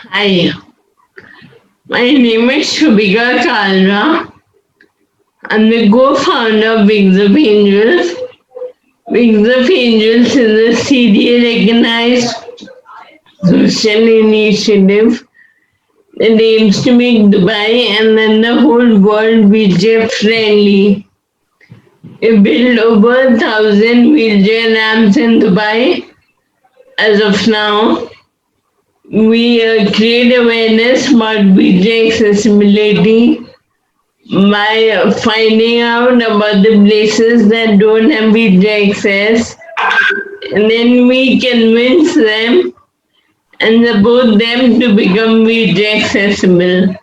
Hi, my name is Shubhika Kalra. I'm the co-founder of Wings of Angels. Wings of Angels is a CDA-recognized social initiative that aims to make Dubai and then the whole world wheelchair-friendly. We built over 1,000 wheelchair ramps in Dubai as of now. We create awareness about wheelchair accessibility by finding out about the places that don't have wheelchair access, and then we convince them and support them to become wheelchair accessible.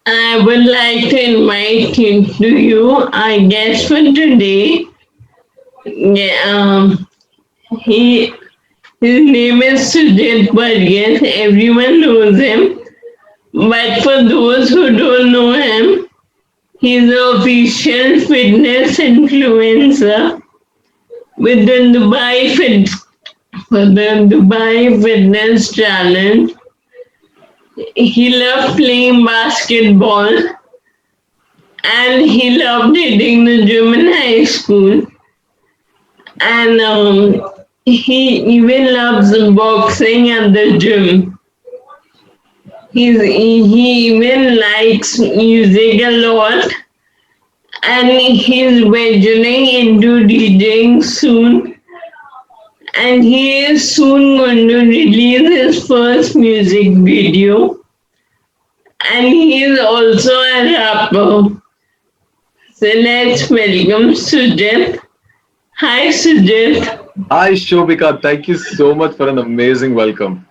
I would like to invite you our guest for today. Yeah, he his name is Sujith Varghese. Everyone knows him. But for those who don't know him, he's an official fitness influencer with the Dubai Fitness Challenge. He loved playing basketball and he loved hitting the gym in high school. And he even loves boxing at the gym. He even likes music a lot and he's venturing into DJing soon. And he is soon going to release his first music video. And he is also a rapper. So let's welcome Sujith. Hi Sujith. Hi, Shobika. Thank you so much for an amazing welcome.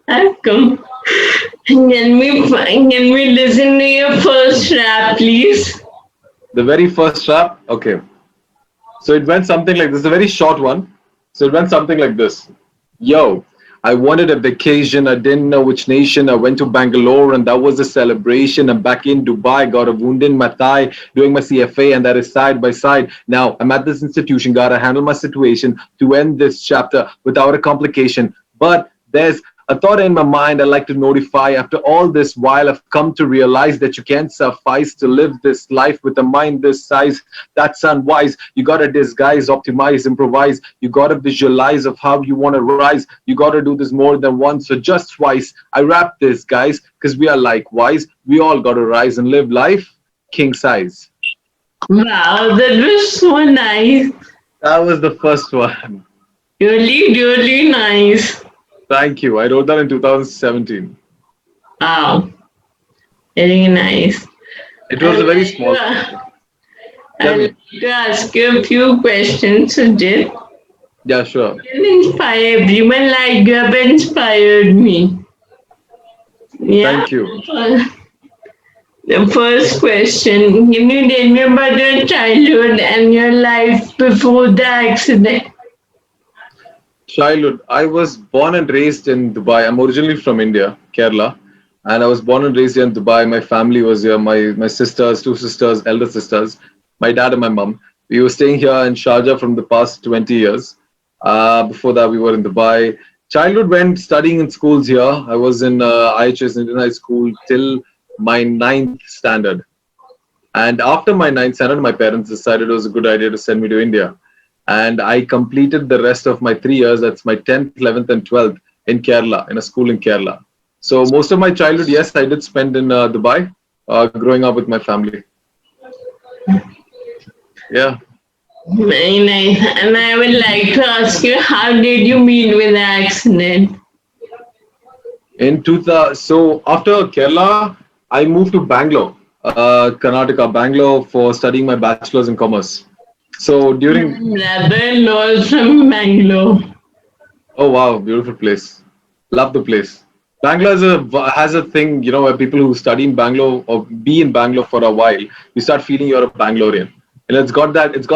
Welcome. Can we listen to your first rap, please? The very first rap, okay. So it went something like this, a very short one. So it went something like this. Yo, I wanted a vacation. I didn't know which nation. I went to Bangalore and that was a celebration. I'm back in Dubai, got a wound in my thigh, doing my CFA, and that is side by side. Now I'm at this institution, gotta handle my situation to end this chapter without a complication. But there's a thought in my mind I'd like to notify. After all this while, I've come to realize that you can't suffice to live this life with a mind this size. That's unwise. You gotta disguise, optimize, improvise. You gotta visualize of how you wanna rise. You gotta do this more than once or just twice. I rap this, guys, because we are likewise. We all gotta rise and live life king size. Wow, that was so nice. That was the first one. Really, really nice. Thank you. I wrote that in 2017. Wow, very nice. It was a very small. Tell I'd me. like to ask you a few questions, Sujit. Yeah, sure. You inspire everyone like you have inspired me. Yeah. Thank you. The first question, can you tell me about your childhood and your life before the accident? Childhood. I was born and raised in Dubai. I'm originally from India, Kerala, and I was born and raised here in Dubai. My family was here. My sisters, two sisters, elder sisters, my dad and my mom. We were staying here in Sharjah from the past 20 years. Before that, we were in Dubai. Childhood went studying in schools here. I was in IHS Indian High School till my ninth standard. And after my ninth standard, my parents decided it was a good idea to send me to India. And I completed the rest of my 3 years, that's my 10th, 11th, and 12th in Kerala, in a school in Kerala. So most of my childhood, yes, I did spend in Dubai, growing up with my family. Yeah. Very nice. And I would like to ask you, how did you meet with the accident? In 2000, so after Kerala, I moved to Bangalore, Karnataka, Bangalore for studying my bachelor's in commerce. So during, Brother-in-law is from Bangalore. oh wow, beautiful place. Love the place. Bangalore has a thing, where people who study in Bangalore or be in Bangalore for a while, you start feeling you're a Bangalorean. And it's got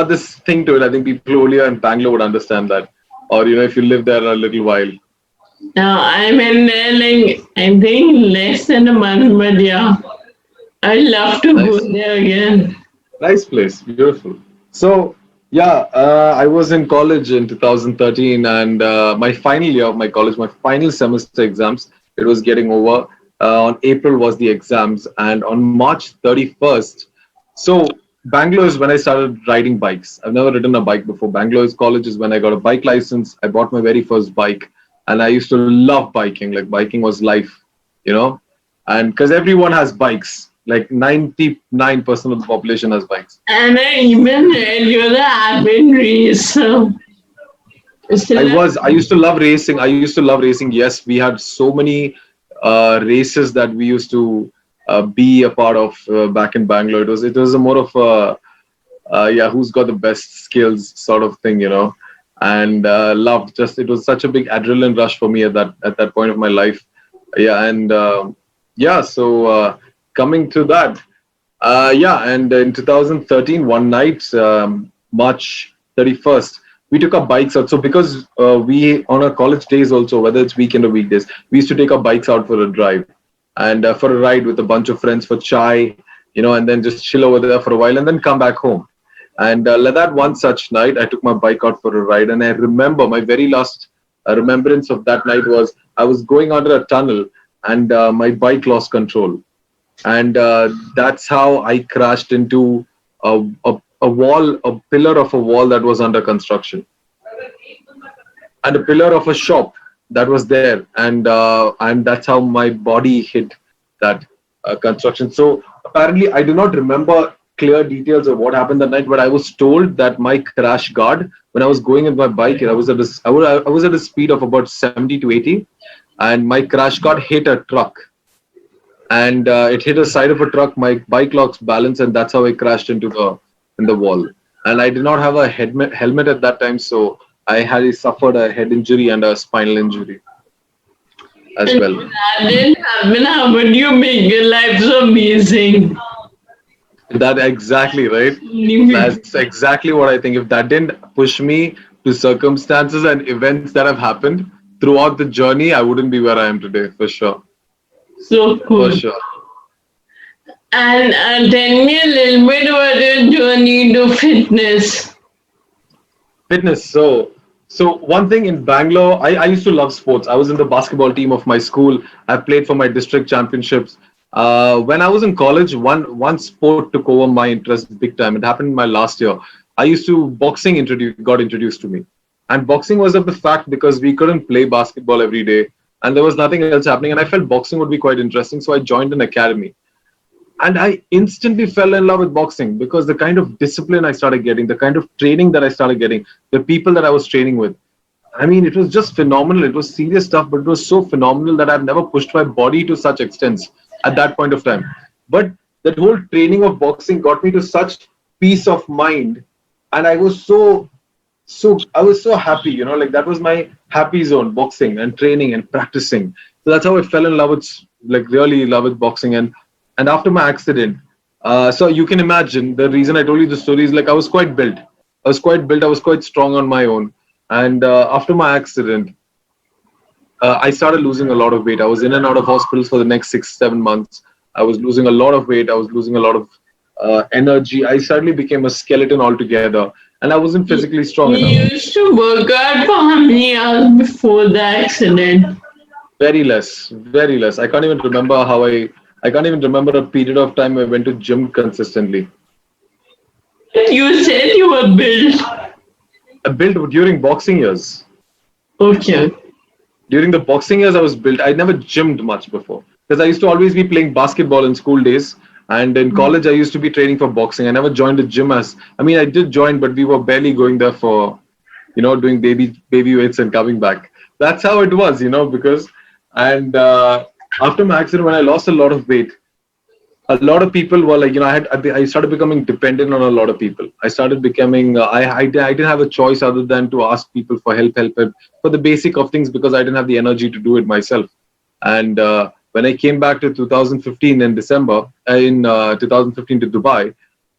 this thing to it. I think people who only are in Bangalore would understand that. Or, if you live there a little while. Now, I'm in there like, I think less than a month, but yeah, I'd love to go Nice. there again. Nice place. Beautiful. So Yeah, I was in college in 2013, and my final year of my college, my final semester exams, it was getting over. On April was the exams, and on March 31st, so Bangalore is when I started riding bikes. I've never ridden a bike before. Bangalore is college is when I got a bike license. I bought my very first bike, and I used to love biking. Like biking was life, you know, and because everyone has bikes, like 99% of the population has bikes. And I even read you're the avid racer. I Still, was. I used to love racing. I used to love racing. Yes, we had so many races that we used to be a part of back in Bangalore. It was a more of a yeah, who's got the best skills sort of thing, you know. And loved just it was such a big adrenaline rush for me at that point of my life. Yeah, and yeah, so coming to that, yeah, and in 2013, one night, March 31st, we took our bikes out. So because we, on our college days also, whether it's weekend or weekdays, we used to take our bikes out for a drive and for a ride with a bunch of friends for chai, you know, and then just chill over there for a while and then come back home. And like that one such night, I took my bike out for a ride, and I remember my very last remembrance of that night was I was going under a tunnel, and my bike lost control, and that's how I crashed into a wall, a pillar of a wall that was under construction, and a pillar of a shop that was there, and that's how my body hit that construction. So apparently, I do not remember clear details of what happened that night, but I was told that my crash guard when I was going with my bike, I was at a speed of about 70 to 80, and my crash guard hit a truck, and it hit the side of a truck. My bike lost balance, and that's how I crashed into the in the wall. And I did not have a helmet at that time, so I had suffered a head injury and a spinal injury as and well. that didn't happen. How would you make your life so amazing? That exactly right. Only That's exactly what I think. If that didn't push me to circumstances and events that have happened throughout the journey, I wouldn't be where I am today, for sure. so For cool. sure. And tell me a little bit about your journey to fitness. Fitness. So one thing in Bangalore, I used to love sports. I was in the basketball team of my school. I played for my district championships. When I was in college, one sport took over my interest big time. It happened in my last year. I used to boxing got introduced to me, and boxing was of the fact because we couldn't play basketball every day, and there was nothing else happening. And I felt boxing would be quite interesting, so I joined an academy. And I instantly fell in love with boxing because the kind of discipline I started getting, the kind of training that I started getting, the people that I was training with. I mean, it was just phenomenal. It was serious stuff, but it was so phenomenal that I've never pushed my body to such extents at that point of time. But that whole training of boxing got me to such peace of mind, and I was so happy, you know, like that was my happy zone, boxing and training and practicing. So that's how I fell in love with, like, really love with boxing. And after my accident, so you can imagine the reason I told you the story is like I was quite built. I was quite built. I was quite strong on my own. And after my accident, I started losing a lot of weight. I was in and out of hospitals for the next 6, 7 months. I was losing a lot of weight. I was losing a lot of energy. I suddenly became a skeleton altogether, and I wasn't physically strong You enough. used to work out for how many hours before the accident? Very less, very less. I can't even remember how I can't even remember a period of time I went to gym consistently. You said you were built. I built during boxing years. Okay. During the boxing years, I was built. I never gymmed much before because I used to always be playing basketball in school days. And in college, I used to be training for boxing. I never joined a gym I mean, I did join, but we were barely going there for, you know, doing baby weights and coming back. That's how it was, you know, because, and after my accident, when I lost a lot of weight, a lot of people were like, you know, I started becoming dependent on a lot of people. I started becoming I didn't have a choice other than to ask people for help for the basic of things because I didn't have the energy to do it myself. And when I came back to 2015 in December, in 2015 to Dubai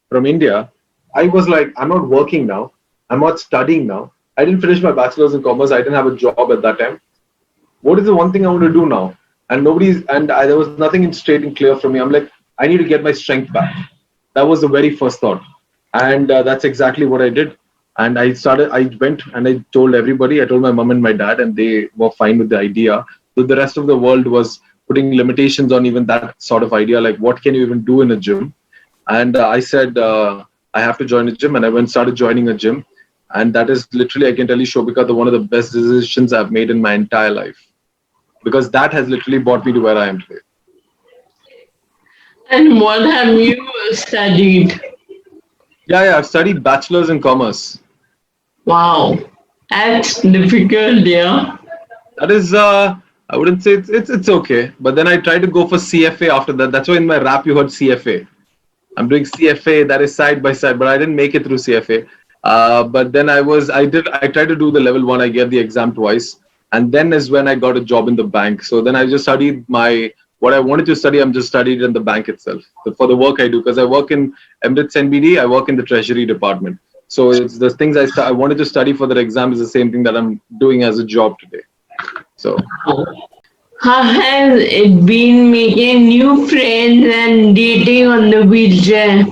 from India, I was like, I'm not working now. I'm not studying now. I didn't finish my bachelor's in commerce. I didn't have a job at that time. What is the one thing I want to do now? And there was nothing straight and clear for me. I'm like, I need to get my strength back. That was the very first thought. And that's exactly what I did. And I went and I told everybody. I told my mom and my dad, and they were fine with the idea. So the rest of the world was putting limitations on even that sort of idea, like what can you even do in a gym? And I said, I have to join a gym, and I went started joining a gym. And that is literally, I can tell you, Shobika, the one of the best decisions I've made in my entire life, because that has literally brought me to where I am today. And what have you studied? Yeah, I've studied bachelor's in commerce. Wow, that's difficult, yeah. That is, I wouldn't say it's okay, but then I tried to go for CFA after that. That's why in my rap you heard CFA. I'm doing CFA, that is side by side, but I didn't make it through CFA. But then I tried to do the level one. I gave the exam twice, and then is when I got a job in the bank. So then I just studied what I wanted to study. I'm just studied in the bank itself for the work I do, because I work in Emirates NBD. I work in the treasury department. So it's the things I wanted to study for that exam is the same thing that I'm doing as a job today. So How has it been making new friends and dating on the wheelchair?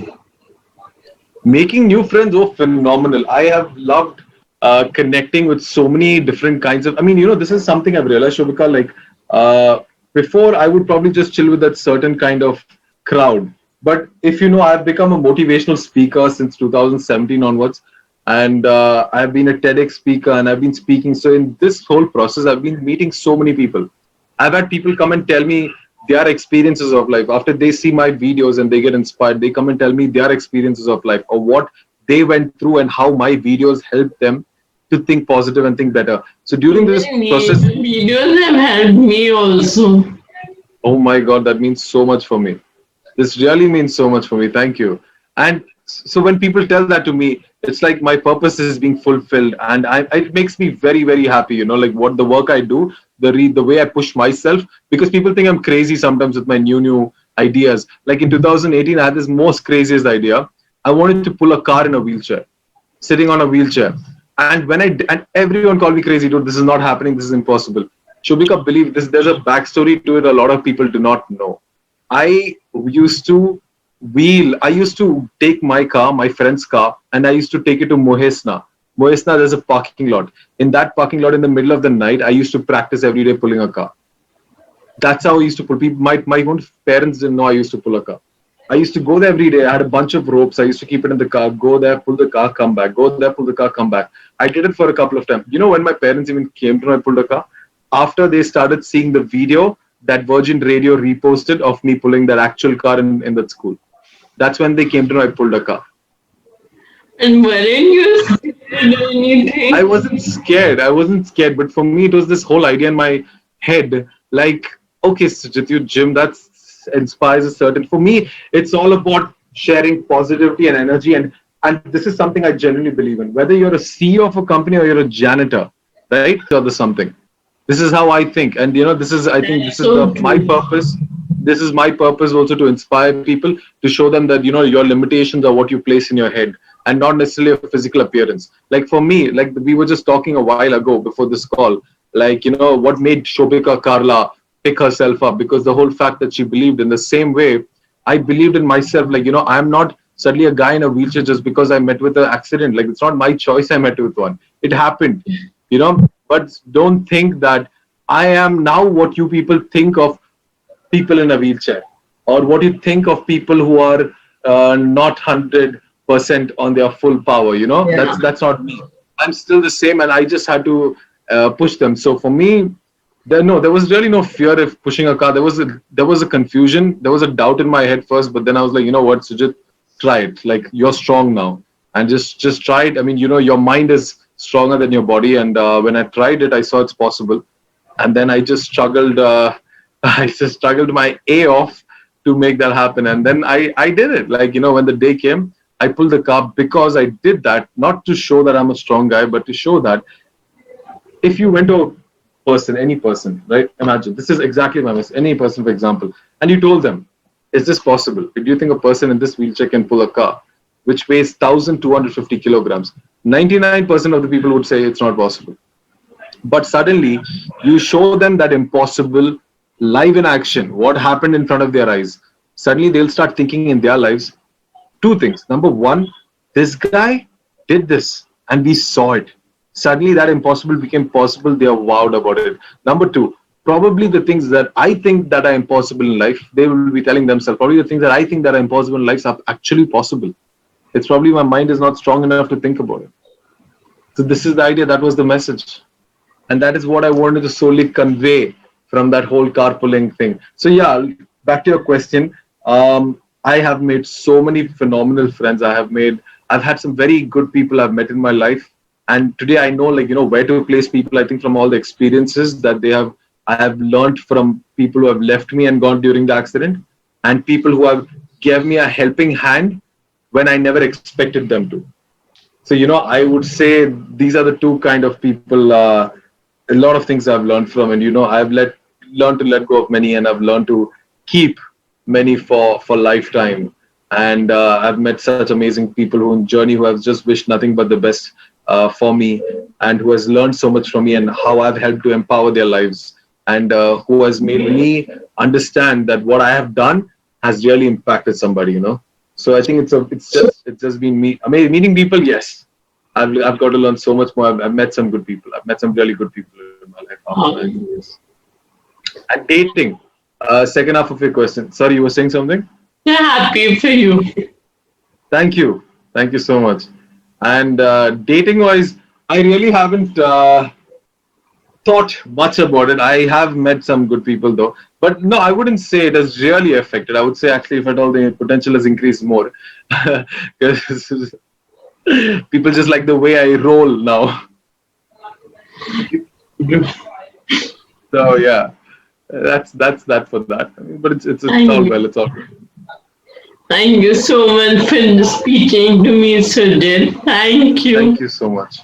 making new friends, oh, phenomenal. I have loved connecting with so many different kinds of. I mean, this is something I've realized, Shobika. Like before, I would probably just chill with that certain kind of crowd. But if I've become a motivational speaker since 2017 onwards, and I've been a TEDx speaker, and I've been speaking. So in this whole process, I've been meeting so many people. I've had people come and tell me their experiences of life after they see my videos and they get inspired. They come and tell me their experiences of life or what they went through and how my videos helped them to think positive and think better. So during this Even process, videos have helped me also. oh my God, that means so much for me. This really means so much for me. Thank you. And so when people tell that to me, it's like my purpose is being fulfilled, and it makes me very, very happy. Like what the work I do, the way I push myself, because people think I'm crazy sometimes with my new ideas. Like in 2018, I had this most craziest idea. I wanted to pull a car in a wheelchair, sitting on a wheelchair. And and everyone called me crazy, dude. This is not happening. This is impossible. Shubika, believe this. There's a backstory to it. A lot of people do not know. I used to I used to take my car, my friend's car, and I used to take it to Mohesna. Mohesna, there's a parking lot. In that parking lot, in the middle of the night, I used to practice every day pulling a car. That's how I used to pull. People, my own parents didn't know I used to pull a car. I used to go there every day. I had a bunch of ropes. I used to keep it in the car, go there, pull the car, come back, go there, pull the car, come back. I did it for a couple of times. When my parents even came to know I pulled a car? After they started seeing the video that Virgin Radio reposted of me pulling that actual car in that school. That's when they came to know I pulled a car. And weren't you scared or anything? I wasn't scared. But for me, it was this whole idea in my head. Like, okay, Sujith, you gym, that inspires a certain. For me, it's all about sharing positivity and energy. And this is something I genuinely believe in. Whether you're a CEO of a company or you're a janitor, right? Or the something. This is how I think. And, I think this is my purpose. This is my purpose also, to inspire people, to show them that, your limitations are what you place in your head, and not necessarily a physical appearance. Like for me, like we were just talking a while ago before this call, like, what made Shobika Karla pick herself up, because the whole fact that she believed in the same way I believed in myself. Like, I'm not suddenly a guy in a wheelchair just because I met with an accident. Like, it's not my choice I met with one. It happened, but don't think that I am now what you people think of people in a wheelchair, or what you think of people who are not 100% on their full power. Yeah. That's not me. I'm still the same, and I just had to push them. So for me, there was really no fear of pushing a car. There was a confusion. There was a doubt in my head first, but then I was like, you know what, Sujit, try it. Like, you're strong now, and just try it. I mean, your mind is stronger than your body, and when I tried it, I saw it's possible, and then I just struggled. I just struggled my A off to make that happen, and then I did it. Like, when the day came, I pulled the car because I did that, not to show that I'm a strong guy, but to show that if you went to any person, right? Imagine, this is exactly my message. Any person, for example, and you told them, is this possible? Do you think a person in this wheelchair can pull a car which weighs 1,250 kilograms? 99% of the people would say it's not possible. But suddenly, you show them that impossible live in action, what happened in front of their eyes. Suddenly, they'll start thinking in their lives two things. Number one, this guy did this, and we saw it. Suddenly that impossible became possible. They are wowed about it. Number two, probably the things that I think that are impossible in life, they will be telling themselves, probably the things that I think that are impossible in life are actually possible. It's probably my mind is not strong enough to think about it. So this is the idea. That was the message. And that is what I wanted to solely convey from that whole carpooling thing. So yeah, back to your question. I have made so many phenomenal friends. I've had some very good people I've met in my life. And today I know, like, where to place people. I think from all the experiences that I have learned from people who have left me and gone during the accident, and people who have gave me a helping hand when I never expected them to. So, I would say these are the two kind of people, a lot of things I've learned from. And, learned to let go of many, and I've learned to keep many for lifetime. And I've met such amazing people who in journey who have just wished nothing but the best for me, and who has learned so much from me, and how I've helped to empower their lives, and who has made me understand that what I have done has really impacted somebody. So I think it's just been me. I mean, meeting people, yes. I've got to learn so much more. I've met some good people. I've met some really good people in my life after 9 years. And dating, second half of your question. Sorry, you were saying something? Yeah, happy for you. Thank you. Thank you so much. And dating wise, I really haven't thought much about it. I have met some good people though. But no, I wouldn't say it has really affected. I would say actually, if at all, the potential has increased more. Because people just like the way I roll now. So yeah, that's that for that. I mean, but it's all well. It's all good. Thank you so much for speaking to me, Sujith. Thank you. Thank you so much.